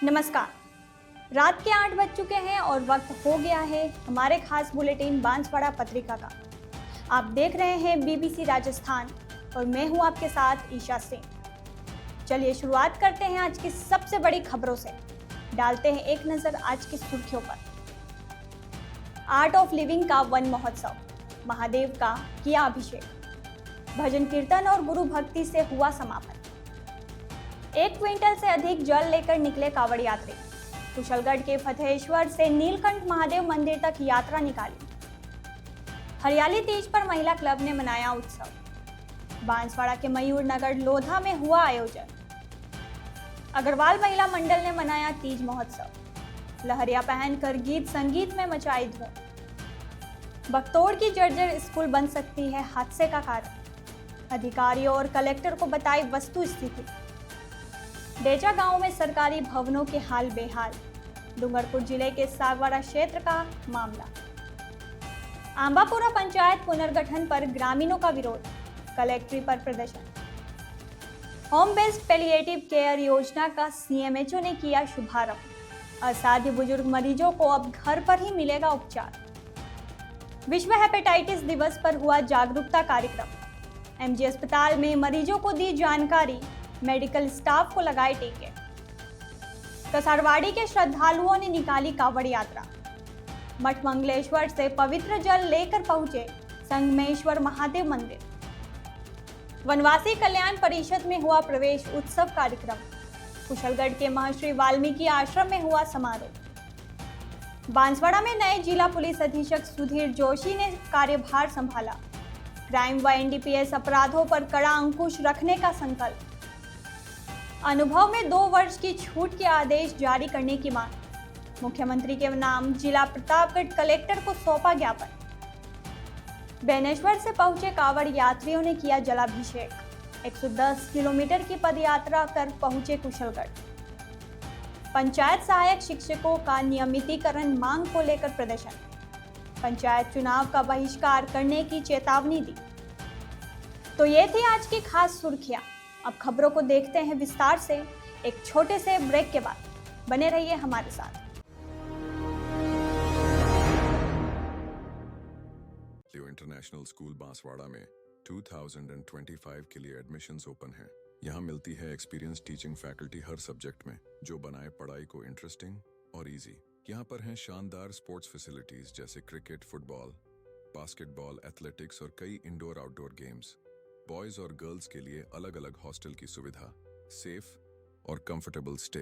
नमस्कार। रात के 8 बज चुके हैं और वक्त हो गया है हमारे खास बुलेटिन बांसवाड़ा पत्रिका का। आप देख रहे हैं बीबीसी राजस्थान और मैं हूं आपके साथ ईशा सिंह। चलिए शुरुआत करते हैं आज की सबसे बड़ी खबरों से। डालते हैं एक नजर आज की सुर्खियों पर। आर्ट ऑफ लिविंग का वन महोत्सव, महादेव का किया अभिषेक, भजन कीर्तन और गुरु भक्ति से हुआ समापन। 1 क्विंटल से अधिक जल लेकर निकले कावड़ यात्री, कुशलगढ़ के फतेश्वर से नीलकंठ महादेव मंदिर तक यात्रा निकाली। हरियाली तीज पर महिला क्लब ने मनाया उत्सव। बांसवाड़ा के मयूर नगर लोधा में हुआ आयोजन। अग्रवाल महिला मंडल ने मनाया तीज महोत्सव। लहरिया पहनकर गीत संगीत में मचाई धूम। बगतौड़ की जर्जर स्कूल बन सकती है हादसे का कारण, अधिकारियों और कलेक्टर को बताई वस्तु स्थिति। डेचा गांव में सरकारी भवनों के हाल बेहाल, डूंगरपुर जिले के सागवाड़ा क्षेत्र का मामला। आंबापुरा पंचायत पुनर्गठन पर ग्रामीणों का विरोध, कलेक्ट्री पर प्रदर्शन। होम बेस्ड पैलिएटिव केयर योजना का सीएमएचओ ने किया शुभारंभ। असाध्य बुजुर्ग मरीजों को अब घर पर ही मिलेगा उपचार। विश्व हेपेटाइटिस दिवस पर हुआ जागरूकता कार्यक्रम। एमजी अस्पताल में मरीजों को दी जानकारी, मेडिकल स्टाफ को लगाए टीके। कसारवाड़ी के श्रद्धालुओं ने निकाली कावड़ यात्रा। मठ मंगलेश्वर से पवित्र जल लेकर पहुंचे संगमेश्वर महादेव मंदिर। वनवासी कल्याण परिषद में हुआ प्रवेश उत्सव कार्यक्रम। कुशलगढ़ के महर्षि वाल्मीकि आश्रम में हुआ समारोह। बांसवाड़ा में नए जिला पुलिस अधीक्षक सुधीर जोशी ने कार्यभार संभाला। क्राइम व एनडीपीएस अपराधों पर कड़ा अंकुश रखने का संकल्प। अनुभव में 2 वर्ष की छूट के आदेश जारी करने की मांग। मुख्यमंत्री के नाम जिला प्रतापगढ़ कलेक्टर को सौंपा ज्ञापन। बेनेश्वर से पहुंचे कावड़ यात्रियों ने किया जलाभिषेक। 110 किलोमीटर की पदयात्रा कर पहुंचे कुशलगढ़। पंचायत सहायक शिक्षकों का नियमितीकरण मांग को लेकर प्रदर्शन। पंचायत चुनाव का बहिष्कार करने की चेतावनी दी। तो ये थी आज की खास सुर्खियां। अब खबरों को देखते हैं विस्तार से एक छोटे से ब्रेक के बाद। बने रहिए हमारे साथ। लियो इंटरनेशनल स्कूल बांसवाड़ा में 2025 के लिए एडमिशन्स ओपन हैं। यहाँ मिलती है एक्सपीरियंस टीचिंग फैकल्टी हर सब्जेक्ट में, जो बनाए पढ़ाई को इंटरेस्टिंग और इजी। यहाँ पर हैं शानदार स्पोर्ट्स फैसिलिटीज जैसे क्रिकेट, फुटबॉल, बास्केटबॉल, एथलेटिक्स और कई इंडोर आउटडोर गेम्स। बॉयज और गर्ल्स के लिए अलग अलग हॉस्टल की सुविधा, सेफ और कंफर्टेबल स्टे।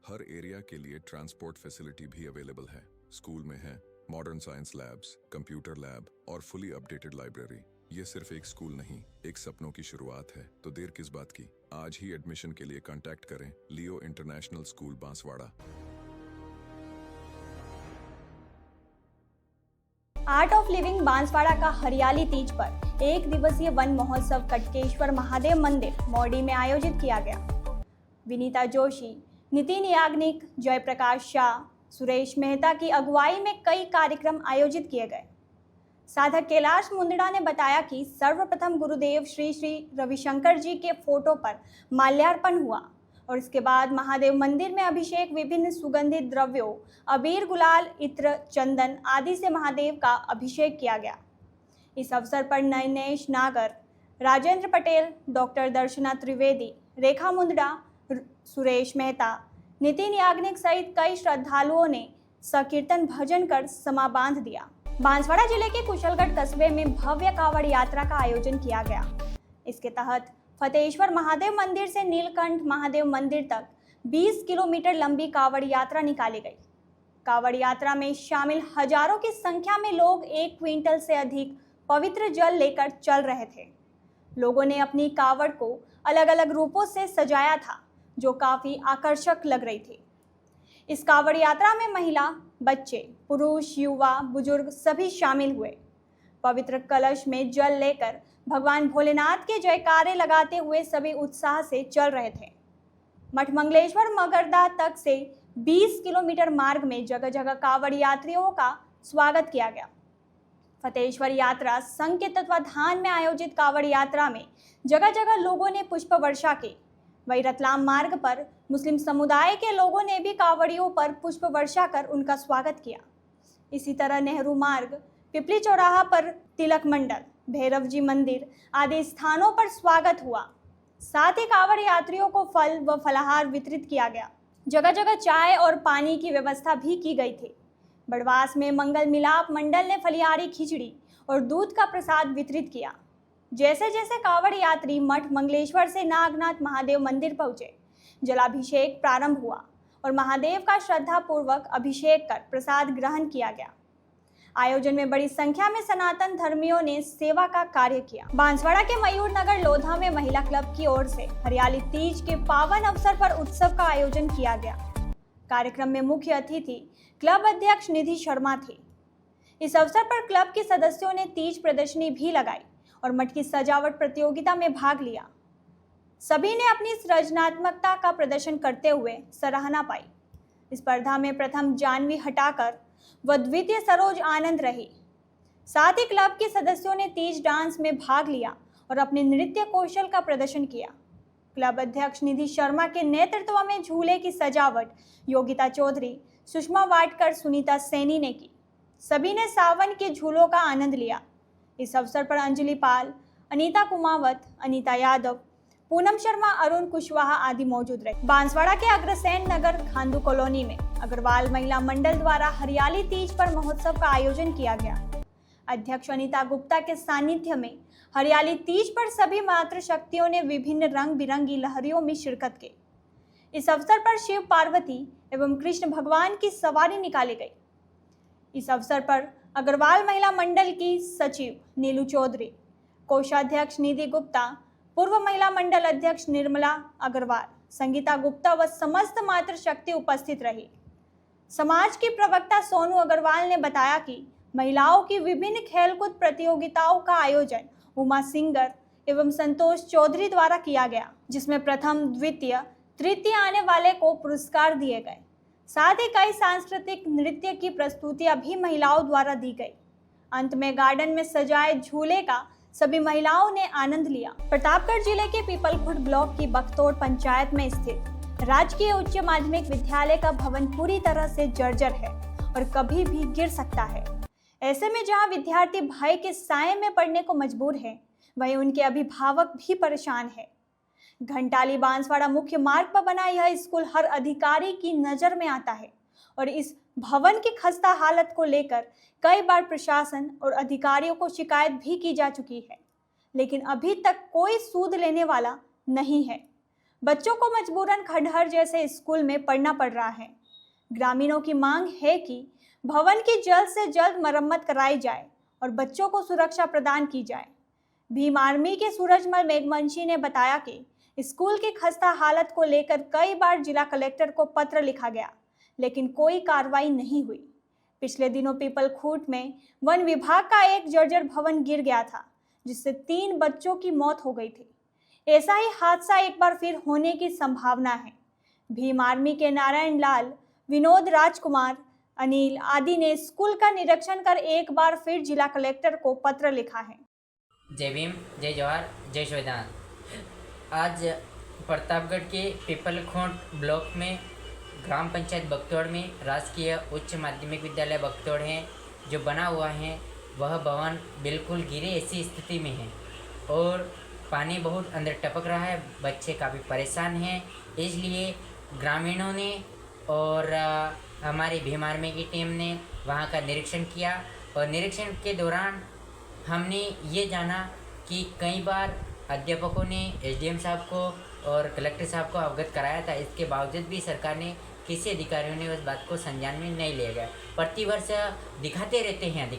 हर एरिया के लिए ट्रांसपोर्ट फैसिलिटी भी अवेलेबल है। स्कूल में है modern science labs, computer lab और फुली अपडेटेड लाइब्रेरी। ये सिर्फ एक स्कूल नहीं, एक सपनों की शुरुआत है। तो देर किस बात की, आज ही एडमिशन के लिए कांटेक्ट करें Leo international school Banswara. Art of living Banswara का हरियाली तीज पर 1 दिवसीय वन महोत्सव कटकेश्वर महादेव मंदिर मौड़ी में आयोजित किया गया। विनीता जोशी, नितिन याग्निक, जयप्रकाश शाह, सुरेश मेहता की अगुवाई में कई कार्यक्रम आयोजित किए गए। साधक कैलाश मुंदड़ा ने बताया कि सर्वप्रथम गुरुदेव श्री श्री रविशंकर जी के फोटो पर माल्यार्पण हुआ और इसके बाद महादेव मंदिर में अभिषेक, विभिन्न सुगंधित द्रव्यों, अबीर, गुलाल, इत्र, चंदन आदि से महादेव का अभिषेक किया गया। इस अवसर पर नयनेश नागर, राजेंद्र पटेल, डॉक्टर दर्शना त्रिवेदी, रेखा मुंदड़ा, सुरेश मेहता, नितिन याग्निक सहित कई श्रद्धालुओं ने संकीर्तन भजन कर समा बांध दिया। बांसवाड़ा जिले के कुशलगढ़ कस्बे में भव्य कावड़ यात्रा का आयोजन किया गया। इसके तहत फतेश्वर महादेव मंदिर से नीलकंठ महादेव मंदिर तक 20 किलोमीटर लंबी कावड़ यात्रा निकाली गई। कावड़ यात्रा में शामिल हजारों की संख्या में लोग 1 क्विंटल से अधिक पवित्र जल लेकर चल रहे थे। लोगों ने अपनी कावड़ को अलग अलग रूपों से सजाया था, जो काफी आकर्षक लग रही थी। इस कावड़ यात्रा में महिला, बच्चे, पुरुष, युवा, बुजुर्ग सभी शामिल हुए। पवित्र कलश में जल लेकर भगवान भोलेनाथ के जयकारे लगाते हुए सभी उत्साह से चल रहे थे। मठ मंगलेश्वर मगरदा तक से 20 किलोमीटर मार्ग में जगह जगह कावड़ यात्रियों का स्वागत किया गया। फतेश्वर यात्रा संघ के तत्वाधान में आयोजित कावड़ यात्रा में जगह जगह लोगों ने पुष्प वर्षा की। वहीं रतलाम मार्ग पर मुस्लिम समुदाय के लोगों ने भी कांवड़ियों पर पुष्प वर्षा कर उनका स्वागत किया। इसी तरह नेहरू मार्ग, पिपली चौराहा पर तिलक मंडल, भैरव जी मंदिर आदि स्थानों पर स्वागत हुआ। साथ ही कांवड़ यात्रियों को फल व फलाहार वितरित किया गया। जगह जगह चाय और पानी की व्यवस्था भी की गई थी। बड़वास में मंगल मिलाप मंडल ने फलियारी खिचड़ी और दूध का प्रसाद वितरित किया। जैसे जैसे कांवड़ यात्री मठ मंगलेश्वर से नागनाथ महादेव मंदिर पहुंचे, जलाभिषेक प्रारंभ हुआ और महादेव का श्रद्धापूर्वक अभिषेक कर प्रसाद ग्रहण किया गया। आयोजन में बड़ी संख्या में सनातन धर्मियों ने सेवा का कार्य किया। बांसवाड़ा के मयूर नगर लोधा में महिला क्लब की ओर से हरियाली तीज के पावन अवसर पर उत्सव का आयोजन किया गया। कार्यक्रम में मुख्य अतिथि क्लब अध्यक्ष निधि शर्मा थे। इस अवसर पर क्लब के सदस्यों ने तीज प्रदर्शनी भी लगाई और मठ की सजावट प्रतियोगिता में भाग लिया। सभी ने अपनी सृजनात्मकता का प्रदर्शन करते हुए सराहना पाई। इस स्पर्धा में प्रथम जानवी हटाकर व द्वितीय सरोज आनंद रही। साथ ही क्लब के सदस्यों ने तीज डांस में भाग लिया और अपने नृत्य कौशल का प्रदर्शन किया। क्लब अध्यक्ष निधि शर्मा के नेतृत्व में झूले की सजावट योगिता चौधरी, सुषमा वाटकर, सुनीता सैनी ने की। सभी ने सावन के झूलों का आनंद लिया। इस अवसर पर अंजलि पाल, अनीता कुमावत, अनीता यादव, पूनम शर्मा, अरुण कुशवाहा आदि मौजूद रहे। बांसवाड़ा के अग्रसेन नगर खांडू कॉलोनी में अग्रवाल महिला मंडल द्वारा हरियाली तीज पर महोत्सव का आयोजन किया गया। अध्यक्ष अनीता गुप्ता के सानिध्य में हरियाली तीज पर सभी मातृशक्तियों ने विभिन्न रंग बिरंगी लहरियों में शिरकत की। इस अवसर पर शिव पार्वती एवं कृष्ण भगवान की सवारी निकाली गई। इस अवसर पर अग्रवाल महिला मंडल की सचिव नीलू चौधरी, कोषाध्यक्ष निधि गुप्ता, पूर्व महिला मंडल अध्यक्ष निर्मला अग्रवाल, संगीता गुप्ता व समस्त मातृशक्ति उपस्थित रही। समाज की प्रवक्ता सोनू अग्रवाल ने बताया कि महिलाओं की विभिन्न खेलकूद प्रतियोगिताओं का आयोजन उमा सिंगर एवं संतोष चौधरी द्वारा किया गया, जिसमें प्रथम, द्वितीय, तृतीय आने वाले को पुरस्कार दिए गए। साथ ही कई सांस्कृतिक नृत्य की प्रस्तुतियां भी महिलाओं द्वारा दी गई। अंत में गार्डन में सजाए झूले का सभी महिलाओं ने आनंद लिया। प्रतापगढ़ जिले के पीपलखुर्द ब्लॉक की बखतौड़ पंचायत में स्थित राजकीय उच्च माध्यमिक विद्यालय का भवन पूरी तरह से जर्जर है और कभी भी गिर सकता है। ऐसे में जहां विद्यार्थी भय के साए में पढ़ने को मजबूर है, वहीं उनके अभिभावक भी परेशान है। घंटाली बांसवाड़ा मुख्य मार्ग पर बना यह स्कूल हर अधिकारी की नजर में आता है और इस भवन की खस्ता हालत को लेकर कई बार प्रशासन और अधिकारियों को शिकायत भी की जा चुकी है, लेकिन अभी तक कोई सूद लेने वाला नहीं है। बच्चों को मजबूरन खंडहर जैसे स्कूल में पढ़ना पड़ रहा है। ग्रामीणों की मांग है कि भवन की जल्द से जल्द मरम्मत कराई जाए और बच्चों को सुरक्षा प्रदान की जाए। भीम आर्मी के सूरजमल मेघवंशी ने बताया कि स्कूल की खस्ता हालत को लेकर कई बार जिला कलेक्टर को पत्र लिखा गया, लेकिन कोई कार्रवाई नहीं हुई। पिछले दिनों पीपलखुर्द में वन विभाग का एक जर्जर भवन गिर गया था, जिससे 3 बच्चों की मौत हो गई थी। ऐसा ही हादसा एक बार फिर होने की संभावना है। भीम आर्मी के नारायण लाल, विनोद राजकुमार, अनिल आदि ने स्कूल का निरीक्षण कर एक बार फिर जिला कलेक्टर को पत्र लिखा है। जय भीम, जय जवाहर, जय संविधान। आज प्रतापगढ़ के पीपलखुर्द ब्लॉक में ग्राम पंचायत बखतौड़ में राजकीय उच्च माध्यमिक विद्यालय बखतौड़ है जो बना हुआ है, वह भवन बिल्कुल गिरे ऐसी स्थिति में है और पानी बहुत अंदर टपक रहा है। बच्चे काफ़ी परेशान हैं, इसलिए ग्रामीणों ने और हमारी भीम आर्मी की टीम ने वहाँ का निरीक्षण किया और निरीक्षण के दौरान हमने ये जाना कि कई बार अध्यापकों ने एसडीएम साहब को और कलेक्टर साहब को अवगत कराया था। इसके बावजूद भी सरकार ने, किसी अधिकारियों ने उस बात को संज्ञान में नहीं लिया गया। प्रतिवर्ष दिखाते रहते हैं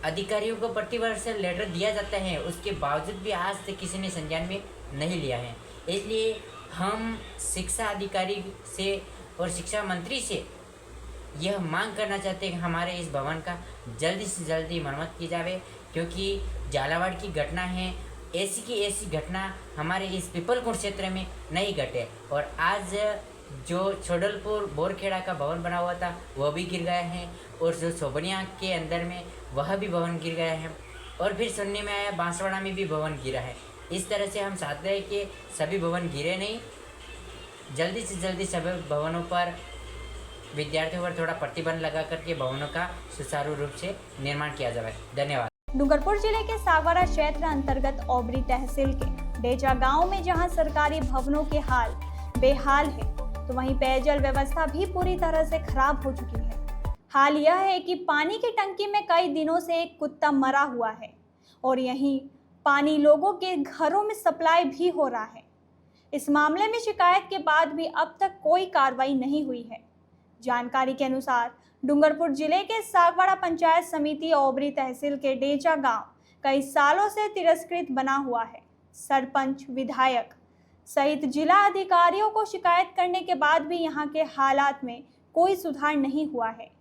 अधिकारियों को प्रतिवर्ष लेटर दिया जाता है, उसके बावजूद भी आज तक किसी ने संज्ञान में नहीं लिया है। इसलिए हम शिक्षा अधिकारी से और शिक्षा मंत्री से यह मांग करना चाहते हैं कि हमारे इस भवन का जल्दी से जल्दी मरम्मत की जाए, क्योंकि झालावाड़ की घटना है, ऐसी की ऐसी घटना हमारे इस पीपलखुर्द क्षेत्र में नहीं घटे। और आज जो छोडलपुर बोरखेड़ा का भवन बना हुआ था वह भी गिर गया है और जो सोबनिया के अंदर में वह भी भवन गिर गया है और फिर सुनने में आया बांसवाड़ा में भी भवन गिरा है। इस तरह से हम चाहते हैं कि सभी भवन गिरे नहीं, जल्दी से जल्दी सभी भवनों पर विद्यार्थियों पर थोड़ा प्रतिबंध लगा करके भवनों का सुचारू रूप से निर्माण किया जाए। धन्यवाद। डूंगरपुर जिले के सागवाड़ा क्षेत्र अंतर्गत ओबरी तहसील के डेचा गांव में जहां सरकारी भवनों के हाल बेहाल है, तो वहीं पेयजल व्यवस्था भी पूरी तरह से खराब हो चुकी है। हाल यह है कि पानी की टंकी में कई दिनों से एक कुत्ता मरा हुआ है और यहीं पानी लोगों के घरों में सप्लाई भी हो रहा है। इस मामले में शिकायत के बाद भी अब तक कोई कार्रवाई नहीं हुई है। जानकारी के अनुसार डूंगरपुर जिले के सागवाड़ा पंचायत समिति ओबरी तहसील के डेचा गांव कई सालों से तिरस्कृत बना हुआ है। सरपंच, विधायक सहित जिला अधिकारियों को शिकायत करने के बाद भी यहां के हालात में कोई सुधार नहीं हुआ है।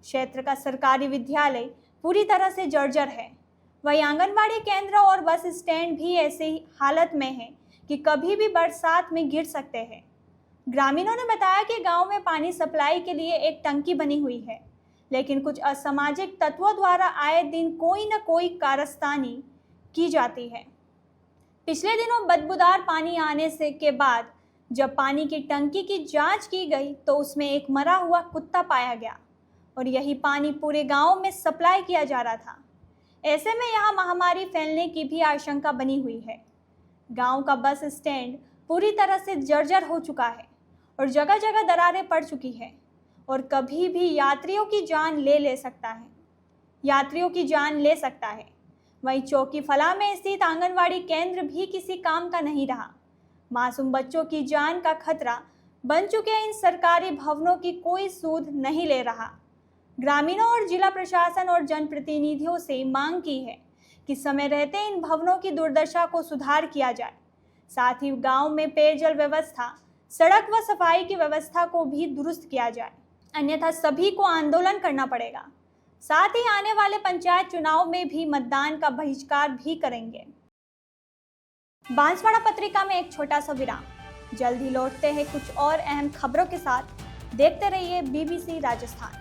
क्षेत्र का सरकारी विद्यालय पूरी तरह से जर्जर है। वहीं आंगनबाड़ी केंद्र और बस स्टैंड भी ऐसी हालत में है कि कभी भी बरसात में गिर सकते हैं। ग्रामीणों ने बताया कि गांव में पानी सप्लाई के लिए एक टंकी बनी हुई है, लेकिन कुछ असामाजिक तत्वों द्वारा आए दिन कोई न कोई कारस्तानी की जाती है। पिछले दिनों बदबूदार पानी आने से के बाद जब पानी की टंकी की जांच की गई तो उसमें एक मरा हुआ कुत्ता पाया गया और यही पानी पूरे गांव में सप्लाई किया जा रहा था। ऐसे में यहां महामारी फैलने की भी आशंका बनी हुई है। गांव का बस स्टैंड पूरी तरह से जर्जर हो चुका है और जगह जगह दरारें पड़ चुकी है और कभी भी यात्रियों की जान ले सकता है। वहीं चौकी फला में स्थित आंगनवाड़ी केंद्र भी किसी काम का नहीं रहा। मासूम बच्चों की जान का खतरा बन चुके इन सरकारी भवनों की कोई सूद नहीं ले रहा। ग्रामीणों और जिला प्रशासन और जनप्रतिनिधियों से मांग की है कि समय रहते इन भवनों की दुर्दशा को सुधार किया जाए। साथ ही गांव में पेयजल व्यवस्था, सड़क व सफाई की व्यवस्था को भी दुरुस्त किया जाए, अन्यथा सभी को आंदोलन करना पड़ेगा। साथ ही आने वाले पंचायत चुनाव में भी मतदान का बहिष्कार भी करेंगे। बांसवाड़ा पत्रिका में एक छोटा सा विराम। जल्द ही लौटते हैं कुछ और अहम खबरों के साथ। देखते रहिए BBC राजस्थान।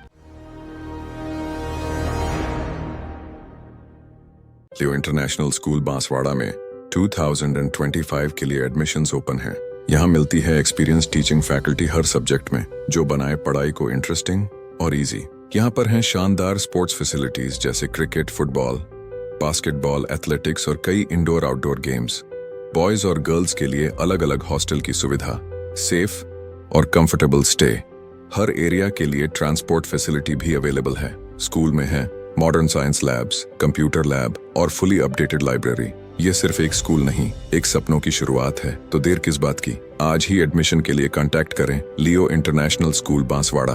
लियो इंटरनेशनल स्कूल बांसवाड़ा में 2025 के लिए एडमिशन्स ओपन हैं। यहाँ मिलती है एक्सपीरियंस टीचिंग फैकल्टी हर सब्जेक्ट में, जो बनाए पढ़ाई को इंटरेस्टिंग और इजी। यहाँ पर हैं शानदार स्पोर्ट्स फैसिलिटीज जैसे क्रिकेट, फुटबॉल, बास्केटबॉल, एथलेटिक्स और कई इंडोर आउटडोर गेम्स। बॉयज और गर्ल्स के लिए अलग अलग हॉस्टल की सुविधा, सेफ और कंफर्टेबल स्टे। हर एरिया के लिए ट्रांसपोर्ट फैसिलिटी भी अवेलेबल है। स्कूल में है modern science labs, computer lab और फुली अपडेटेड लाइब्रेरी। ये सिर्फ एक स्कूल नहीं, एक सपनों की शुरुआत है। तो देर किस बात की, आज ही एडमिशन के लिए कांटेक्ट करें Leo international school Banswara.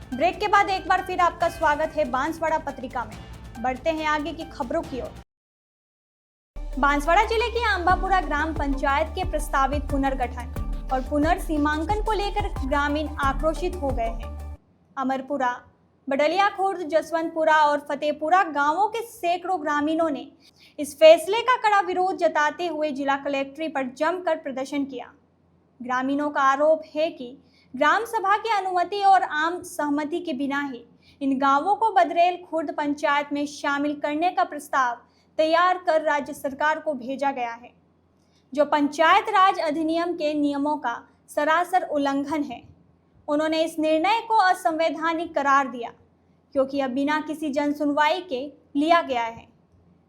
Break के बाद एक बार फिर आपका स्वागत है बांसवाड़ा पत्रिका में। बढ़ते हैं आगे की खबरों की ओर। बांसवाड़ा जिले की आंबापुरा ग्राम पंचायत के प्रस्तावित पुनर्गठन और पुनर्सीमांकन को लेकर ग्रामीण आक्रोशित हो गए हैं। अमरपुरा, बडलिया खुर्द, जसवंतपुरा और फतेहपुरा गांवों के सैकड़ों ग्रामीणों ने इस फैसले का कड़ा विरोध जताते हुए जिला कलेक्ट्रेट पर जमकर प्रदर्शन किया। ग्रामीणों का आरोप है कि ग्राम सभा की अनुमति और आम सहमति के बिना ही इन गांवों को बदरेल खुर्द पंचायत में शामिल करने का प्रस्ताव तैयार कर राज्य सरकार को भेजा गया है, जो पंचायत राज अधिनियम के नियमों का सरासर उल्लंघन है। उन्होंने इस निर्णय को असंवैधानिक करार दिया क्योंकि यह बिना किसी जन सुनवाई के लिया गया है।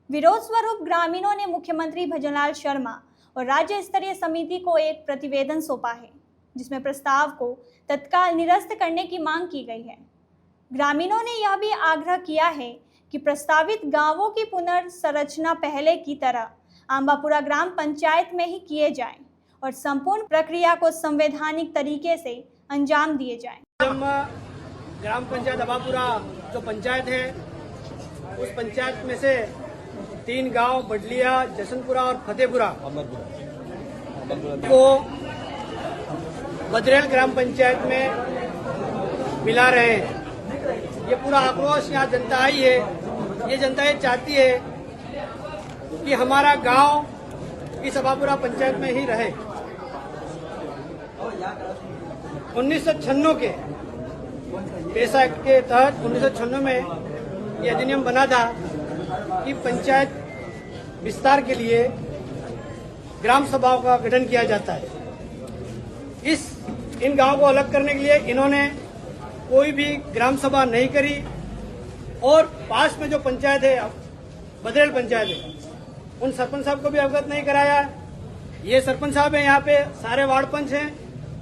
विरोध स्वरूप ग्रामीणों ने मुख्यमंत्री भजनलाल शर्मा और राज्य स्तरीय समिति को एक प्रतिवेदन सौंपा है, जिसमें प्रस्ताव को तत्काल निरस्त करने की मांग की गई है। ग्रामीणों ने यह भी आग्रह किया है कि प्रस्तावित गांवों की पुनर्संरचना पहले की तरह आंबापुरा ग्राम पंचायत में ही किए जाएं और संपूर्ण प्रक्रिया को संवैधानिक तरीके से अंजाम दिए जाएं। ग्राम पंचायत आंबापुरा जो पंचायत है, उस पंचायत में से 3 गांव बडलिया, जसवंतपुरा और फतेहपुरा को बदरेल ग्राम पंचायत में मिला रहे हैं। ये पूरा आक्रोश यहाँ जनता आई है। ये जनता ये चाहती है कि हमारा गांव इस आंबापुरा पंचायत में ही रहे। 1996 के पेशा एक्ट के तहत 1996 में ये अधिनियम बना था कि पंचायत विस्तार के लिए ग्राम सभाओं का गठन किया जाता है। इन गांवों को अलग करने के लिए इन्होंने कोई भी ग्राम सभा नहीं करी और पास में जो पंचायत है, बदरेल पंचायत है, उन सरपंच साहब को भी अवगत नहीं कराया। ये सरपंच साहब हैं, यहाँ पे सारे वार्ड पंच हैं,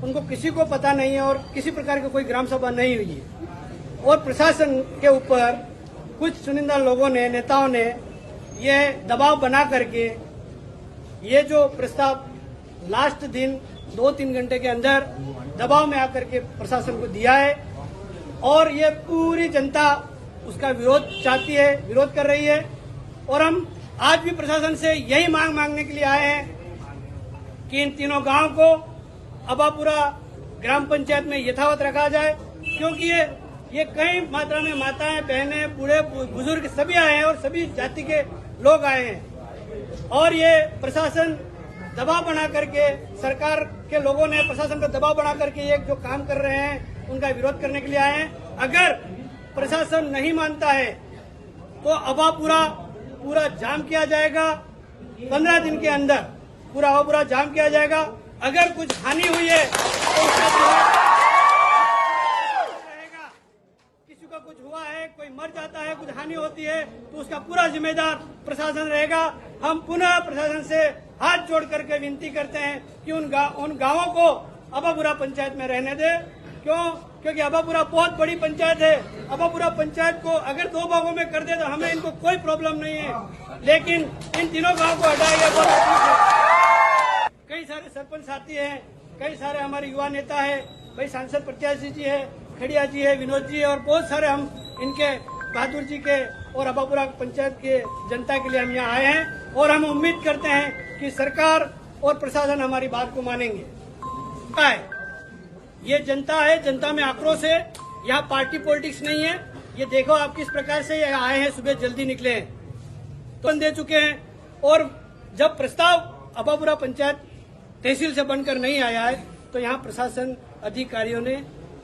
उनको किसी को पता नहीं है और किसी प्रकार की कोई ग्राम सभा नहीं हुई है। और प्रशासन के ऊपर कुछ चुनिंदा लोगों ने, नेताओं ने ये दबाव बना करके ये जो प्रस्ताव लास्ट दिन 2-3 घंटे के अंदर दबाव में आकर के प्रशासन को दिया है और ये पूरी जनता उसका विरोध चाहती है, विरोध कर रही है। और हम आज भी प्रशासन से यही मांग मांगने के लिए आए हैं कि इन तीनों गांव को अबापुरा ग्राम पंचायत में यथावत रखा जाए, क्योंकि ये कई मात्रा में माताएं, बहनें, बूढ़े बुजुर्ग सभी आए हैं और सभी जाति के लोग आए हैं। और ये प्रशासन दबाव बना करके, सरकार के लोगों ने प्रशासन पर दबाव बना करके ये जो काम कर रहे हैं उनका विरोध करने के लिए आए हैं। अगर प्रशासन नहीं मानता है तो पूरा जाम किया जाएगा। 15 दिन के अंदर पूरा जाम किया जाएगा। अगर कुछ हानि हुई है तो उसका रहेगा। किसी का कुछ हुआ है, कोई मर जाता है, कुछ हानि होती है तो उसका पूरा जिम्मेदार प्रशासन रहेगा। हम पुनः प्रशासन से हाथ जोड़ करके विनती करते हैं कि उन गांवों को अबापुरा पंचायत में रहने दे। क्योंकि अबापुरा बहुत बड़ी पंचायत है। अबापुरा पंचायत को अगर 2 भागों में कर दे तो हमें इनको कोई प्रॉब्लम नहीं है, लेकिन इन तीनों गांव को हटाएगा बहुत ठीक है। कई सारे सरपंच साथी हैं, कई सारे हमारे युवा नेता है, भाई सांसद प्रत्याशी जी है, खड़िया जी है, विनोद जी है और बहुत सारे हम इनके बहादुर जी के और अबापुरा पंचायत के जनता के लिए हम यहाँ आए हैं और हम उम्मीद करते हैं कि सरकार और प्रशासन हमारी बात को मानेंगे। ये जनता है, जनता में आक्रोश है, यहाँ पार्टी पॉलिटिक्स नहीं है। ये देखो आप किस प्रकार से यहाँ आए हैं, सुबह जल्दी निकले हैं, तो दे चुके हैं। और जब प्रस्ताव अबापुरा पंचायत तहसील से बनकर नहीं आया है तो यहाँ प्रशासन अधिकारियों ने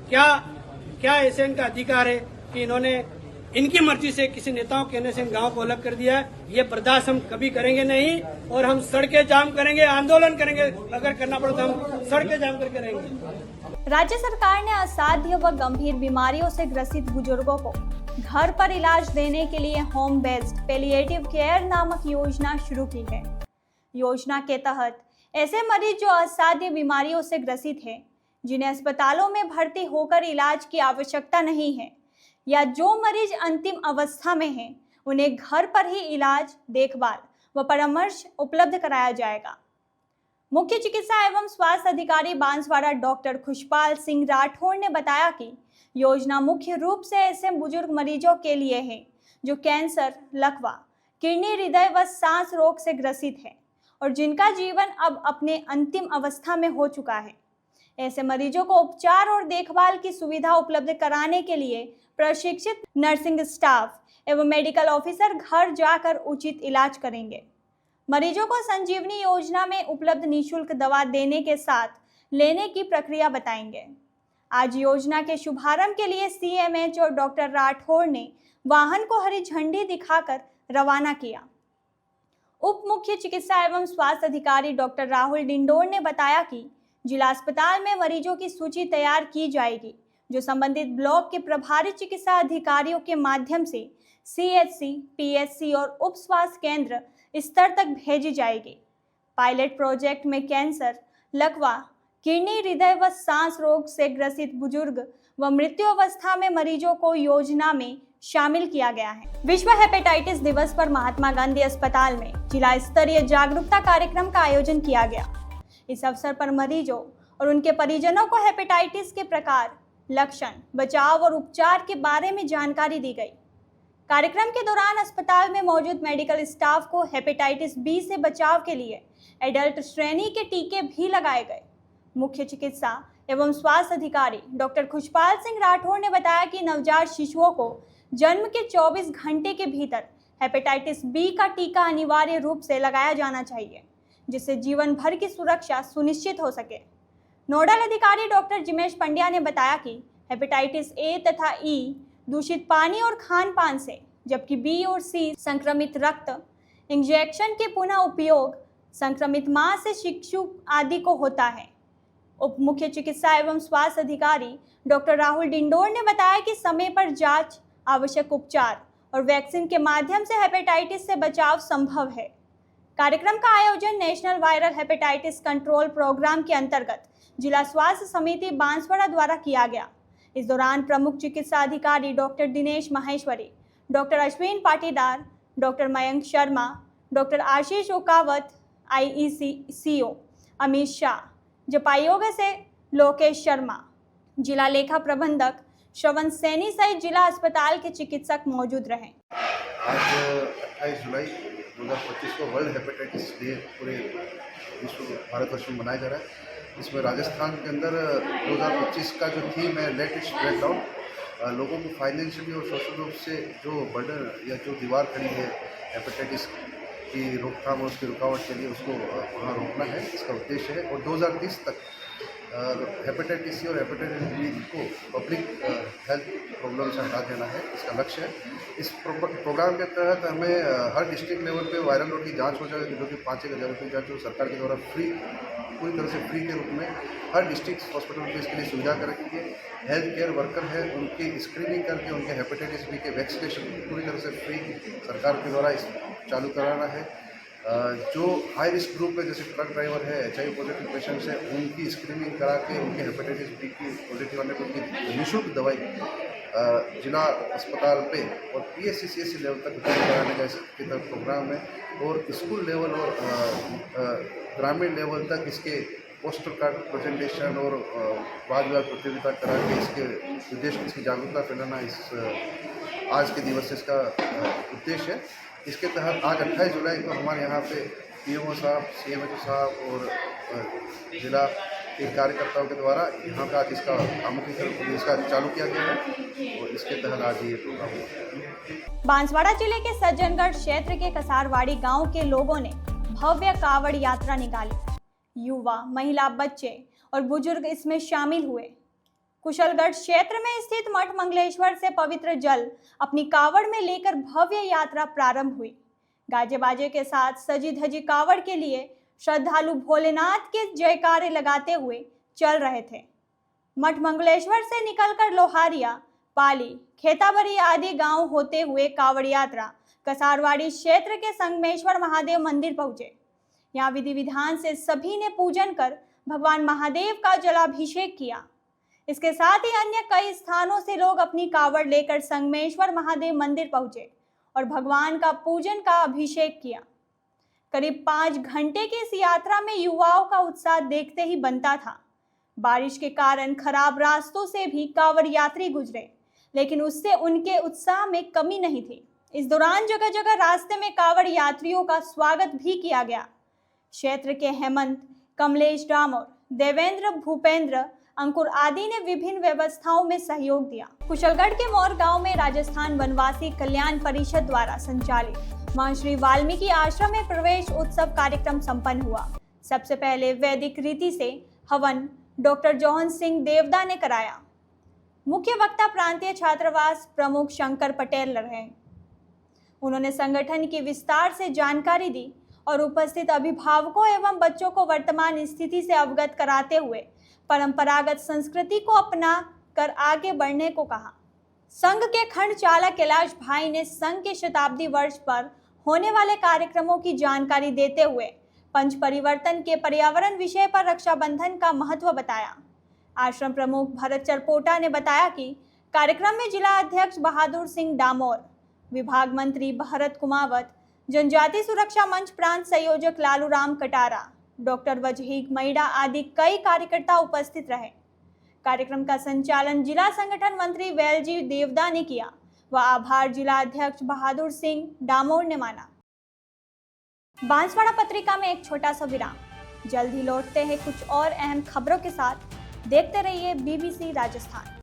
क्या ऐसे इनका अधिकार है कि इन्होंने इनकी मर्जी से किसी नेताओं के कहने से इन गाँव को अलग कर दिया है। ये बर्दाश्त हम कभी करेंगे नहीं और हम सड़कें जाम करेंगे, आंदोलन करेंगे, अगर करना पड़े तो हम सड़कें जाम करके रहेंगे। राज्य सरकार ने असाध्य व गंभीर बीमारियों से ग्रसित बुजुर्गों को घर पर इलाज देने के लिए होम बेस्ड पैलिएटिव केयर नामक योजना शुरू की है। योजना के तहत ऐसे मरीज जो असाध्य बीमारियों से ग्रसित हैं, जिन्हें अस्पतालों में भर्ती होकर इलाज की आवश्यकता नहीं है या जो मरीज अंतिम अवस्था में हैं, उन्हें घर पर ही इलाज, देखभाल व परामर्श उपलब्ध कराया जाएगा। मुख्य चिकित्सा एवं स्वास्थ्य अधिकारी बांसवाड़ा डॉक्टर खुशपाल सिंह राठौड़ ने बताया कि योजना मुख्य रूप से ऐसे बुजुर्ग मरीजों के लिए है जो कैंसर, लकवा, किडनी, हृदय व सांस रोग से ग्रसित है और जिनका जीवन अब अपने अंतिम अवस्था में हो चुका है। ऐसे मरीजों को उपचार और देखभाल की सुविधा उपलब्ध कराने के लिए प्रशिक्षित नर्सिंग स्टाफ एवं मेडिकल ऑफिसर घर जाकर उचित इलाज करेंगे। मरीजों को संजीवनी योजना में उपलब्ध निःशुल्क दवा देने के साथ लेने की प्रक्रिया बताएंगे। आज योजना के शुभारंभ के लिए सीएमएच और डॉक्टर राठौड़ ने वाहन को हरी झंडी दिखाकर रवाना किया। उप मुख्य चिकित्सा एवं स्वास्थ्य अधिकारी डॉक्टर राहुल डिंडोर ने बताया कि जिला अस्पताल में मरीजों की सूची तैयार की जाएगी, जो संबंधित ब्लॉक के प्रभारी चिकित्सा अधिकारियों के माध्यम से सीएचसी, पीएचसी और उप स्वास्थ्य केंद्र स्तर तक भेजी जाएगी। पायलट प्रोजेक्ट में कैंसर, लकवा, किडनी, हृदय व सांस रोग से ग्रसित बुजुर्ग व मृत्यु अवस्था में मरीजों को योजना में शामिल किया गया है। विश्व हेपेटाइटिस दिवस पर महात्मा गांधी अस्पताल में जिला स्तरीय जागरूकता कार्यक्रम का आयोजन किया गया। इस अवसर पर मरीजों और उनके परिजनों को हेपेटाइटिस के प्रकार, लक्षण, बचाव और उपचार के बारे में जानकारी दी गई। कार्यक्रम के दौरान अस्पताल में मौजूद मेडिकल स्टाफ को हेपेटाइटिस बी से बचाव के लिए एडल्ट श्रेणी के टीके भी लगाए गए। मुख्य चिकित्सा एवं स्वास्थ्य अधिकारी डॉक्टर खुशपाल सिंह राठौड़ ने बताया कि नवजात शिशुओं को जन्म के 24 घंटे के भीतर हेपेटाइटिस बी का टीका अनिवार्य रूप से लगाया जाना चाहिए, जिससे जीवन भर की सुरक्षा सुनिश्चित हो सके। नोडल अधिकारी डॉक्टर जिमेश पंड्या ने बताया कि हेपेटाइटिस ए तथा ई दूषित पानी और खान पान से, जबकि बी और सी संक्रमित रक्त इंजेक्शन के पुनः उपयोग संक्रमित मां से शिशु आदि को होता है। उप मुख्य चिकित्सा एवं स्वास्थ्य अधिकारी डॉक्टर राहुल डिंडोर ने बताया कि समय पर जांच, आवश्यक उपचार और वैक्सीन के माध्यम से हेपेटाइटिस से बचाव संभव है। कार्यक्रम का आयोजन national viral hepatitis control programme के अंतर्गत जिला स्वास्थ्य समिति बांसवाड़ा द्वारा किया गया। इस दौरान प्रमुख चिकित्सा अधिकारी doctor Dinesh Maheshwari, doctor Ashwin Patidar, doctor Mayank Sharma, doctor Ashish Okawat, IECO Amit Shah, जपायोग से लोकेश शर्मा, जिला लेखा प्रबंधक श्रवण सैनी सहित जिला अस्पताल के चिकित्सक मौजूद रहे। आज 28 जुलाई 2025 को वर्ल्ड हेपेटाइटिस डे पूरे विश्व भारतवर्ष में मनाया जा रहा है। इसमें राजस्थान के अंदर 2025 का जो थीम है लेट इट स्प्रेड डाउन, लोगों को फाइनेंशियली और सोशल रूप से जो बर्डन या जो दीवार खड़ी है हेपेटाइटिस की रोकथाम और उसकी रुकावट के लिए उसको वहाँ रोकना है, इसका उद्देश्य है। और 2030 तक हेपेटाइटिस सी और हेपेटाइटिस बी को पब्लिक हेल्थ प्रॉब्लम से हटा देना है, इसका लक्ष्य है। इस प्रोग्राम के तहत हमें हर डिस्ट्रिक्ट लेवल पे वायरल लोड की जांच हो जाएगी, जो कि 5,000 रुपये जाँच जो सरकार के द्वारा पूरी तरह से फ्री के रूप में हर डिस्ट्रिक्ट हॉस्पिटल में इसके लिए सुविधा करेंगे। हेल्थ केयर वर्कर है उनकी स्क्रीनिंग करके उनके हेपेटाइटिस बी के वैक्सीनेशन पूरी तरह से फ्री सरकार के द्वारा चालू कराना है। जो हाई रिस्क ग्रुप है जैसे ट्रक ड्राइवर है, HIV पॉजिटिव पेशेंट्स है, उनकी स्क्रीनिंग करा के उनके हेपेटाइटिस बी की पॉजिटिव आने पर उनकी निःशुल्क दवाई जिला अस्पताल पे और PSC-CSC लेवल तक उपलब्ध कराने का इसके तहत प्रोग्राम है। और स्कूल लेवल और ग्रामीण लेवल तक इसके पोस्टर कार्ड प्रेजेंटेशन और वाद विवाद प्रतियोगिता करा के इसके उद्देश्य इसकी जागरूकता फैलाना इस आज के दिवस से इसका उद्देश्य है। इसके तहत आज 28 जुलाई को हमारे यहाँ पे PMO साहब, CMHO साहब और जिला के कार्यकर्ताओं के द्वारा यहाँ का आज इसका आमुखीकरण इसका चालू किया गया है और इसके तहत आज ये प्रोग्राम हुआ। बांसवाड़ा जिले के सज्जनगढ़ क्षेत्र के कसारवाड़ी गांव के लोगों ने भव्य कावड़ यात्रा निकाली। युवा, महिला, बच्चे और बुजुर्ग इसमें शामिल हुए। कुशलगढ़ क्षेत्र में स्थित मठ मंगलेश्वर से पवित्र जल अपनी कावड़ में लेकर भव्य यात्रा प्रारंभ हुई। गाजे बाजे के साथ सजी धजी कावड़ के लिए श्रद्धालु भोलेनाथ के जयकारे लगाते हुए चल रहे थे। मठ मंगलेश्वर से निकलकर लोहारिया, पाली, खेताबरी आदि गांव होते हुए कावड़ यात्रा कसारवाड़ी क्षेत्र के संगमेश्वर महादेव मंदिर पहुंचे। यहाँ विधि विधान से सभी ने पूजन कर भगवान महादेव का जलाभिषेक किया। इसके साथ ही अन्य कई स्थानों से लोग अपनी कावड़ लेकर संगमेश्वर महादेव मंदिर पहुंचे और भगवान का पूजन का अभिषेक किया। करीब 5 घंटे की इस यात्रा में युवाओं का उत्साह देखते ही बनता था। बारिश के कारण खराब रास्तों से भी कावड़ यात्री गुजरे, लेकिन उससे उनके उत्साह में कमी नहीं थी। इस दौरान जगह जगह रास्ते में कावड़ यात्रियों का स्वागत भी किया गया। क्षेत्र के हेमंत, कमलेश डामोर, देवेंद्र, भूपेंद्र, अंकुर आदि ने विभिन्न व्यवस्थाओं में सहयोग दिया। कुशलगढ़ के मोर गांव में राजस्थान वनवासी कल्याण परिषद द्वारा संचालित महर्षि वाल्मीकि आश्रम में प्रवेश उत्सव कार्यक्रम संपन्न हुआ। सबसे पहले वैदिक रीति से हवन डॉक्टर जोहन सिंह देवदा ने कराया। मुख्य वक्ता प्रांतीय छात्रावास प्रमुख शंकर पटेल रहे। उन्होंने संगठन की विस्तार से जानकारी दी और उपस्थित अभिभावकों एवं बच्चों को वर्तमान स्थिति से अवगत कराते हुए परंपरागत संस्कृति को अपना कर आगे बढ़ने को कहा। संघ के खंड चालक कैलाश भाई ने संघ के शताब्दी वर्ष पर होने वाले कार्यक्रमों की जानकारी देते हुए पंच परिवर्तन के पर्यावरण विषय पर रक्षाबंधन का महत्व बताया। आश्रम प्रमुख भरत चरपोटा ने बताया कि कार्यक्रम में जिला अध्यक्ष बहादुर सिंह डामोर, विभाग मंत्री भरत कुमावत, जनजाति सुरक्षा मंच प्रांत संयोजक लालू राम कटारा, डॉक्टर वजहीक मैडा आदि कई कार्यकर्ता उपस्थित रहे। कार्यक्रम का संचालन जिला संगठन मंत्री वेलजी देवदा ने किया व आभार जिला अध्यक्ष बहादुर सिंह डामोर ने माना। बांसवाड़ा पत्रिका में एक छोटा सा विराम। जल्द ही लौटते हैं कुछ और अहम खबरों के साथ। देखते रहिए BBC राजस्थान।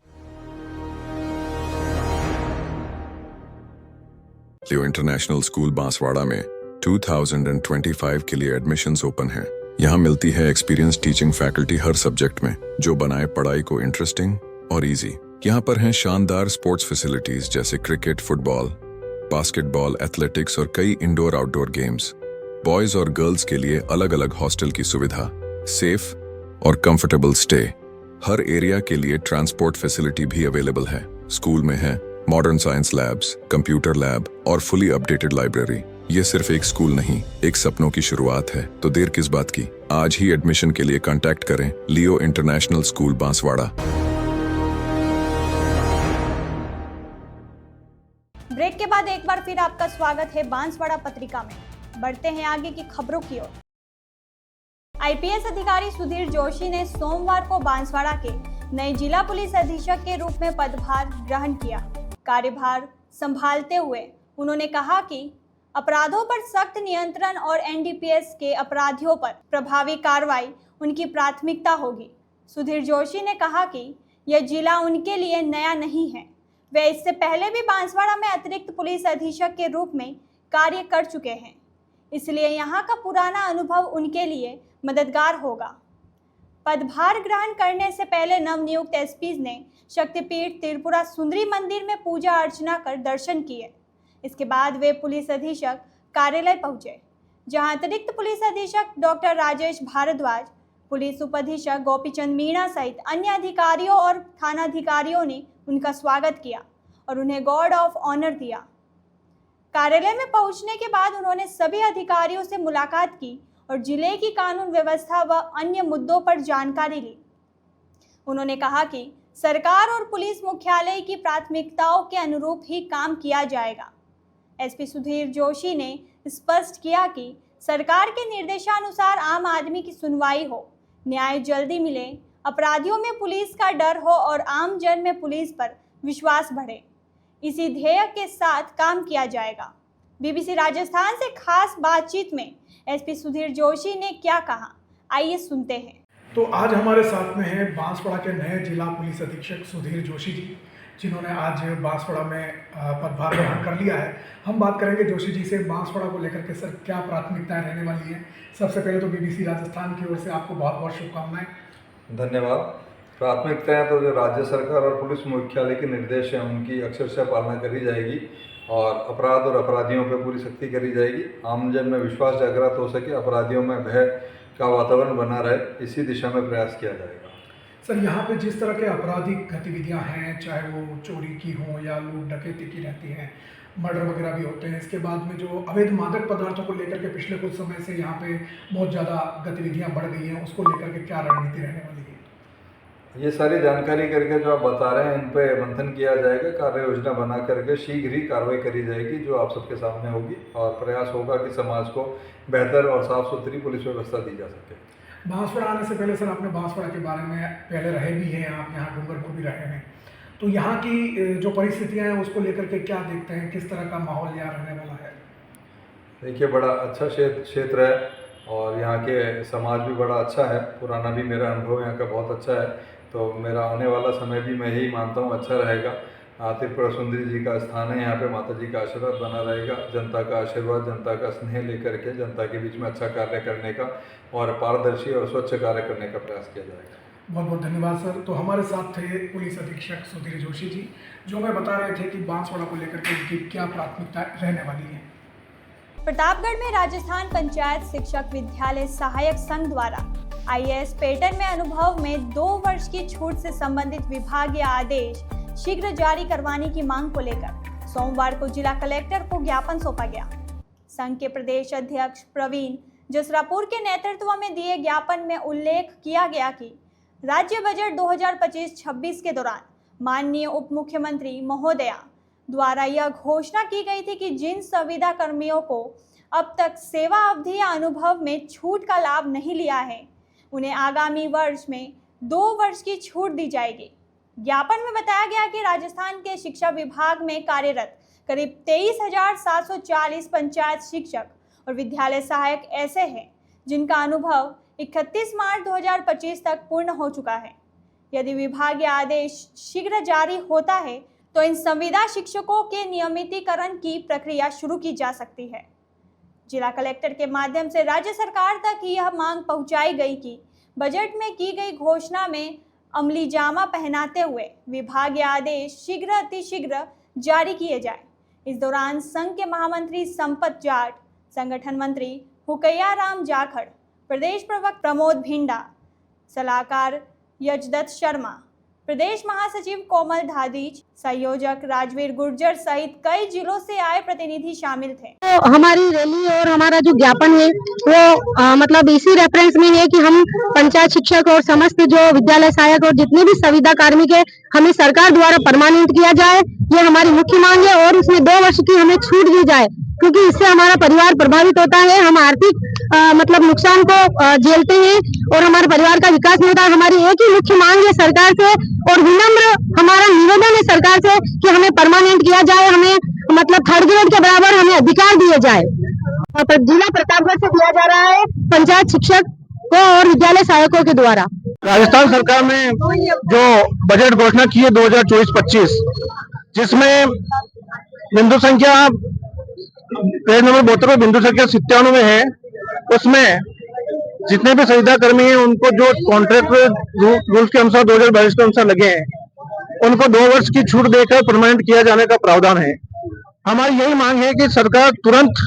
लियो इंटरनेशनल स्कूल बांसवाड़ा में 2025 के लिए एडमिशन्स ओपन हैं। यहाँ मिलती है एक्सपीरियंस टीचिंग फैकल्टी हर सब्जेक्ट में, जो बनाए पढ़ाई को इंटरेस्टिंग और इजी। यहाँ पर हैं शानदार स्पोर्ट्स फैसिलिटीज जैसे क्रिकेट, फुटबॉल, बास्केटबॉल, एथलेटिक्स और कई इंडोर आउटडोर गेम्स। बॉयज और गर्ल्स के लिए अलग अलग हॉस्टल की सुविधा, सेफ और कंफर्टेबल स्टे। हर एरिया के लिए ट्रांसपोर्ट फैसिलिटी भी अवेलेबल है। स्कूल में है modern science labs, computer lab और फुली अपडेटेड लाइब्रेरी। ये सिर्फ एक स्कूल नहीं, एक सपनों की शुरुआत है। तो देर किस बात की, आज ही एडमिशन के लिए कांटेक्ट करें Leo international school Banswara. Break के बाद एक बार फिर आपका स्वागत है बांसवाड़ा पत्रिका में। बढ़ते हैं आगे की खबरों की ओर। आईपीएस अधिकारी सुधीर जोशी ने सोमवार को बांसवाड़ा के नए जिला पुलिस अधीक्षक के रूप में पदभार ग्रहण किया। कार्यभार संभालते हुए उन्होंने कहा कि अपराधों पर सख्त नियंत्रण और एनडीपीएस के अपराधियों पर प्रभावी कार्रवाई उनकी प्राथमिकता होगी। सुधीर जोशी ने कहा कि यह जिला उनके लिए नया नहीं है, वे इससे पहले भी बांसवाड़ा में अतिरिक्त पुलिस अधीक्षक के रूप में कार्य कर चुके हैं, इसलिए यहाँ का पुराना अनुभव उनके लिए मददगार होगा। पदभार ग्रहण करने से पहले नवनियुक्त एसपी ने शक्तिपीठ त्रिपुरा सुंदरी मंदिर में पूजा अर्चना कर दर्शन किए। इसके बाद वे पुलिस अधीक्षक कार्यालय पहुंचे, जहां अतिरिक्त पुलिस अधीक्षक डॉक्टर राजेश भारद्वाज, पुलिस उप अधीक्षक गोपीचंद मीणा सहित अन्य अधिकारियों और थानाधिकारियों ने उनका स्वागत किया और उन्हें गार्ड ऑफ ऑनर दिया। कार्यालय में पहुंचने के बाद उन्होंने सभी अधिकारियों से मुलाकात की और जिले की कानून व्यवस्था व अन्य मुद्दों पर जानकारी ली। उन्होंने कहा कि सरकार और पुलिस मुख्यालय की प्राथमिकताओं के अनुरूप ही काम किया जाएगा। एसपी सुधीर जोशी ने स्पष्ट किया कि सरकार के निर्देशानुसार आम आदमी की सुनवाई हो, न्याय जल्दी मिले, अपराधियों में पुलिस का डर हो और आम जन में पुलिस पर विश्वास बढ़े। इसी ध्येय के साथ काम किया जाएगा। बीबीसी राजस्थान से खास बातचीत में एसपी सुधीर जोशी ने क्या कहा, आइए सुनते हैं। तो आज हमारे साथ में है बांसवाड़ा के नए जिला पुलिस अधीक्षक सुधीर जोशी जी, जिन्होंने आज बांसवाड़ा में पदभार ग्रहण कर लिया है। हम बात करेंगे जोशी जी से बांसवाड़ा को लेकर के सर क्या प्राथमिकताएं रहने वाली हैं। सबसे पहले तो बीबीसी राजस्थान की ओर से आपको बहुत बहुत शुभकामनाएं। धन्यवाद। प्राथमिकताएं तो जो राज्य सरकार और पुलिस मुख्यालय के निर्देश हैं उनकी अक्षरशः पालना करी जाएगी और अपराध और अपराधियों पर पूरी सख्ती करी जाएगी। आमजन में विश्वास जागृत हो सके, अपराधियों में भय का वातावरण बना रहे, इसी दिशा में प्रयास किया जाएगा। सर, यहाँ पे जिस तरह के आपराधिक गतिविधियाँ हैं, चाहे वो चोरी की हों या लूट डकैती की रहती हैं, मर्डर वगैरह भी होते हैं, इसके बाद में जो अवैध मादक पदार्थों को लेकर के पिछले कुछ समय से यहाँ पे बहुत ज़्यादा गतिविधियाँ बढ़ गई हैं, उसको लेकर के क्या रणनीति रहने वाली है? ये सारी जानकारी करके जो आप बता रहे हैं इन पर मंथन किया जाएगा, कार्य योजना बना करके शीघ्र ही कार्रवाई करी जाएगी जो आप सबके सामने होगी और प्रयास होगा कि समाज को बेहतर और साफ सुथरी पुलिस व्यवस्था दी जा सके। बांसवाड़ा आने से पहले सर आपने बांसवाड़ा के बारे में पहले रहे भी हैं, आप यहाँ डूंगरपुर भी रहे हैं, तो यहाँ की जो परिस्थितियाँ हैं उसको लेकर के क्या देखते हैं, किस तरह का माहौल यहाँ रहने वाला है? देखिए, बड़ा अच्छा क्षेत्र है और यहाँ के समाज भी बड़ा अच्छा है। पुराना भी मेरा अनुभव यहाँ का बहुत अच्छा है, तो मेरा आने वाला समय भी मैं यही मानता हूँ अच्छा रहेगा। त्रिपुरा सुंदरी जी का स्थान है, यहाँ पे माता जी का आशीर्वाद बना रहेगा। जनता का आशीर्वाद, जनता का स्नेह लेकर के जनता के बीच में अच्छा कार्य करने का और पारदर्शी और स्वच्छ कार्य करने का प्रयास किया जाएगा। बहुत बहुत धन्यवाद सर। तो हमारे साथ थे पुलिस अधीक्षक सुधीर जोशी जी, जो मैं बता रहे थे कि बांसवाड़ा को लेकर के उनकी क्या प्राथमिकता रहने वाली है। प्रतापगढ़ में राजस्थान पंचायत शिक्षक विद्यालय सहायक संघ द्वारा आईएएस पैटर्न में अनुभव में 2 वर्ष की छूट से संबंधित विभागीय आदेश शीघ्र जारी करवाने की मांग को लेकर सोमवार को जिला कलेक्टर को ज्ञापन सौंपा गया। संघ के प्रदेश अध्यक्ष प्रवीण जसरापुर के नेतृत्व में दिए ज्ञापन में उल्लेख किया गया कि राज्य बजट 2025-26 के दौरान माननीय उप मुख्यमंत्री महोदया द्वारा यह घोषणा की गई थी कि जिन संविदा कर्मियों को अब तक सेवा अवधि या अनुभव में छूट का लाभ नहीं लिया है, उन्हें आगामी वर्ष में 2 वर्ष की छूट दी जाएगी। ज्ञापन में बताया गया कि राजस्थान के शिक्षा विभाग में कार्यरत करीब 23,740 पंचायत शिक्षक और विद्यालय सहायक ऐसे हैं जिनका अनुभव 31 मार्च 2025 तक पूर्ण हो चुका है। यदि विभागीय आदेश शीघ्र जारी होता है तो इन संविदा शिक्षकों के नियमितीकरण की प्रक्रिया शुरू की जा सकती है। जिला कलेक्टर के माध्यम से राज्य सरकार तक यह मांग पहुंचाई गई कि बजट में की गई घोषणा में अमली जामा पहनाते हुए विभागीय आदेश शीघ्र अतिशीघ्र जारी किए जाए। इस दौरान संघ के महामंत्री संपत जाट, संगठन मंत्री हुकैया राम जाखड़, प्रदेश प्रवक्ता प्रमोद भिंडा, सलाहकार यजदत्त शर्मा, प्रदेश महासचिव कोमल धादीच, संयोजक राजवीर गुर्जर सहित कई जिलों से आए प्रतिनिधि शामिल थे। तो हमारी रैली और हमारा जो ज्ञापन है वो मतलब इसी रेफरेंस में है कि हम पंचायत शिक्षक और समस्त जो विद्यालय सहायक और जितने भी संविदा कार्मिक है हमें सरकार द्वारा परमानेंट किया जाए, ये हमारी मुख्य मांग है। और उसमें 2 वर्ष की हमें छूट दी जाए, क्योंकि इससे हमारा परिवार प्रभावित होता है, हम आर्थिक मतलब नुकसान को झेलते हैं और हमारे परिवार का विकास नहीं होता। हमारी एक ही मुख्य मांग है सरकार से और विनम्र हमारा निवेदन है सरकार से कि हमें परमानेंट किया जाए, हमें मतलब 3rd ग्रेड के बराबर हमें अधिकार दिए जाए। जिला प्रतापगढ़ से दिया जा रहा है पंचायत शिक्षक को और विद्यालय सहायकों के द्वारा। राजस्थान सरकार ने जो बजट घोषणा की है 2024-25, जिसमें बिंदु संख्या पेज नंबर 72 में बिंदु संख्या 97 में है, उसमें जितने भी संविदा कर्मी हैं उनको जो कॉन्ट्रैक्ट रूल्स के अनुसार 2022 के अनुसार लगे हैं उनको 2 वर्ष की छूट देकर परमानेंट किया जाने का प्रावधान है। हमारी यही मांग है कि सरकार तुरंत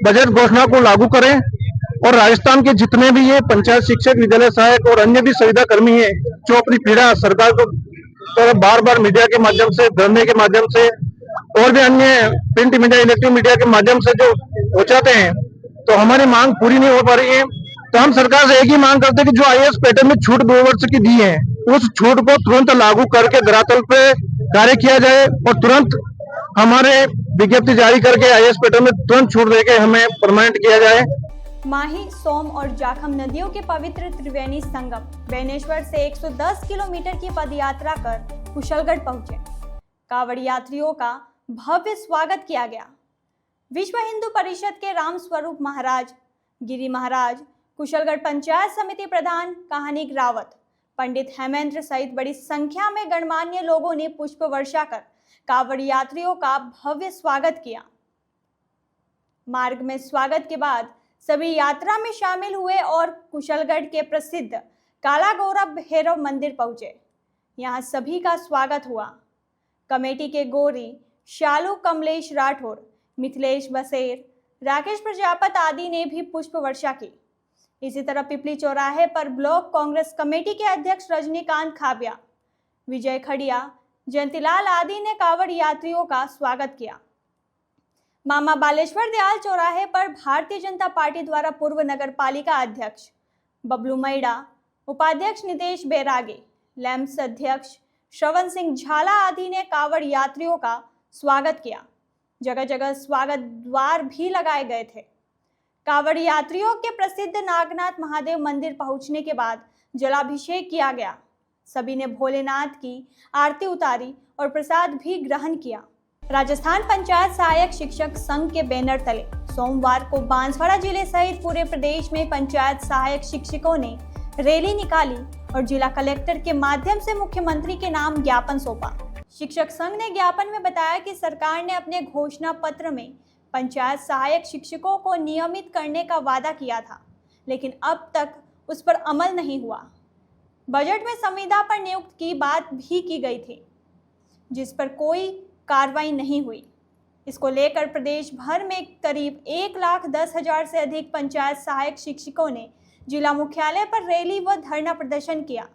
बजट घोषणा को लागू करे और राजस्थान के जितने भी ये पंचायत शिक्षक, विद्यालय सहायक और अन्य भी संविदा कर्मी हैं जो अपनी पीड़ा सरकार को बार बार मीडिया के माध्यम से, धरने के माध्यम से और भी अन्य प्रिंट मीडिया, इलेक्ट्रॉनिक मीडिया के माध्यम से जो पहुंचाते हैं, तो हमारी मांग पूरी नहीं हो पा रही है। तो हम सरकार से एक ही मांग करते हैं कि जो IAS पैटर्न में छूट 2 वर्ष की दी है उस छूट को तुरंत लागू करके धरातल पे कार्य किया जाए और तुरंत हमारे विज्ञप्ति जारी करके IAS पैटर्न में तुरंत छूट देके हमें परमानेंट किया जाए। माही, सोम और जाखम नदियों के पवित्र त्रिवेणी संगम बेनेश्वर से 110 किलोमीटर की पदयात्रा कर कुशलगढ़ पहुंचे। कांवड़ यात्रियों का भव्य स्वागत किया गया। विश्व हिंदू परिषद के राम स्वरूप महाराज, गिरी महाराज, कुशलगढ़ पंचायत समिति प्रधान कहानी रावत, पंडित हेमेंद्र सहित बड़ी संख्या में गणमान्य लोगों ने पुष्प वर्षा कर कांवड़ यात्रियों का भव्य स्वागत किया। मार्ग में स्वागत के बाद सभी यात्रा में शामिल हुए और कुशलगढ़ के प्रसिद्ध काला गौरव भैरव मंदिर पहुंचे। यहां सभी का स्वागत हुआ। कमेटी के गौरी, शालू कमलेश राठौर, मिथिलेश बसेर, राकेश प्रजापत आदि ने भी पुष्प वर्षा की। इसी तरह पिपली चौराहे पर ब्लॉक कांग्रेस कमेटी के अध्यक्ष रजनीकांत खाबिया, विजय खड़िया, जयंतीलाल आदि ने कांवड़ यात्रियों का स्वागत किया। मामा बालेश्वर दयाल चौराहे पर भारतीय जनता पार्टी द्वारा पूर्व नगर पालिका अध्यक्ष बबलू मैड़ा, उपाध्यक्ष नितेश बैरागी, लैम्स अध्यक्ष श्रवण सिंह झाला आदि ने कांवड़ यात्रियों का स्वागत किया। जगह जगह स्वागत द्वार भी लगाए गए थे। कांवड़ यात्रियों के प्रसिद्ध नागनाथ महादेव मंदिर पहुंचने के बाद जलाभिषेक किया गया। सभी ने भोलेनाथ की आरती उतारी और प्रसाद भी ग्रहण किया। राजस्थान पंचायत सहायक शिक्षक संघ के बैनर तले सोमवार को बांसवाड़ा जिले सहित पूरे प्रदेश में पंचायत सहायक शिक्षकों ने रैली निकाली और जिला कलेक्टर के माध्यम से मुख्यमंत्री के नाम ज्ञापन सौंपा। शिक्षक संघ ने ज्ञापन में बताया कि सरकार ने अपने घोषणा पत्र में पंचायत सहायक शिक्षकों को नियमित करने का वादा किया था, लेकिन अब तक उस पर अमल नहीं हुआ। बजट में संविदा पर नियुक्त की बात भी की गई थी, जिस पर कोई कार्रवाई नहीं हुई। इसको लेकर प्रदेश भर में करीब 1,10,000 से अधिक पंचायत सहायक शिक्षकों ने जिला मुख्यालय पर रैली व धरना प्रदर्शन किया।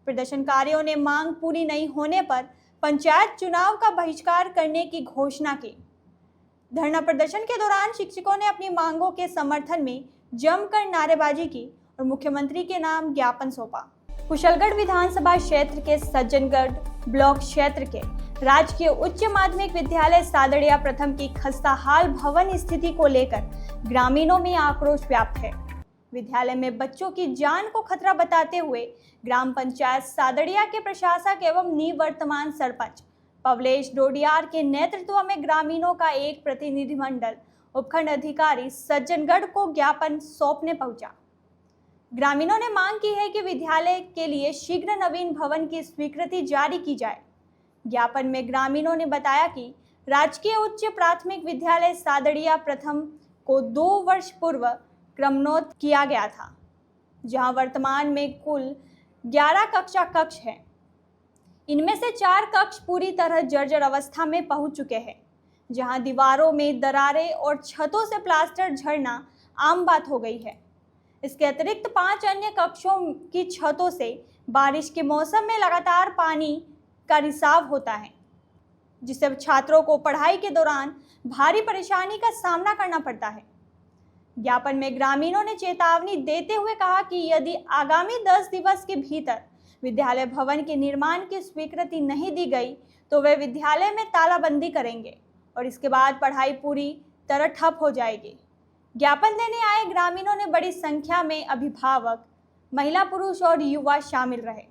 प्रदर्शनकारियों ने मांग पूरी नहीं होने पर पंचायत चुनाव का बहिष्कार करने की घोषणा की। धरना प्रदर्शन के दौरान शिक्षकों ने अपनी मांगों के समर्थन में जमकर नारेबाजी की और मुख्यमंत्री के नाम ज्ञापन सौंपा। कुशलगढ़ विधानसभा क्षेत्र के सज्जनगढ़ ब्लॉक क्षेत्र के राजकीय उच्च माध्यमिक विद्यालय सादड़िया प्रथम की खस्ताहाल भवन स्थिति को लेकर ग्रामीणों में आक्रोश व्याप्त है। विद्यालय में बच्चों की जान को खतरा बताते हुए ग्राम पंचायत सादड़िया के प्रशासक एवं निवर्तमान सरपंच पवलेश डोडियार के नेतृत्व में ग्रामीणों का एक प्रतिनिधिमंडल उपखंड अधिकारी सज्जनगढ़ को ज्ञापन सौंपने पहुंचा। ग्रामीणों ने मांग की है कि विद्यालय के लिए शीघ्र नवीन भवन की स्वीकृति जारी की जाए। ज्ञापन में ग्रामीणों ने बताया कि राजकीय उच्च प्राथमिक विद्यालय सादड़िया प्रथम को 2 वर्ष पूर्व क्रमोन्नत किया गया था, जहां वर्तमान में कुल 11 कक्ष हैं। इनमें से 4 कक्ष पूरी तरह जर्जर अवस्था में पहुंच चुके हैं, जहां दीवारों में दरारें और छतों से प्लास्टर झड़ना आम बात हो गई है। इसके अतिरिक्त 5 अन्य कक्षों की छतों से बारिश के मौसम में लगातार पानी का रिसाव होता है, जिससे छात्रों को पढ़ाई के दौरान भारी परेशानी का सामना करना पड़ता है। ज्ञापन में ग्रामीणों ने चेतावनी देते हुए कहा कि यदि आगामी 10 दिवस के भीतर विद्यालय भवन के निर्माण की स्वीकृति नहीं दी गई तो वे विद्यालय में तालाबंदी करेंगे और इसके बाद पढ़ाई पूरी तरह ठप हो जाएगी। ज्ञापन देने आए ग्रामीणों ने बड़ी संख्या में अभिभावक, महिला, पुरुष और युवा शामिल रहे।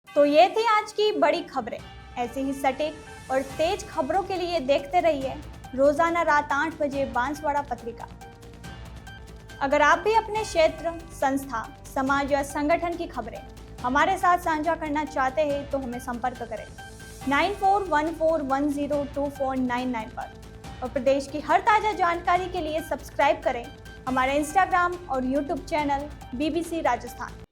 तो ये थी आज की बड़ी खबरें। ऐसे ही सटीक और तेज खबरों के लिए देखते रहिए रोजाना रात 8 बजे बांसवाड़ा पत्रिका। अगर आप भी अपने क्षेत्र, संस्था, समाज या संगठन की खबरें हमारे साथ साझा करना चाहते हैं तो हमें संपर्क करें 9414102499 पर और प्रदेश की हर ताज़ा जानकारी के लिए सब्सक्राइब करें हमारे इंस्टाग्राम और यूट्यूब चैनल BBC राजस्थान।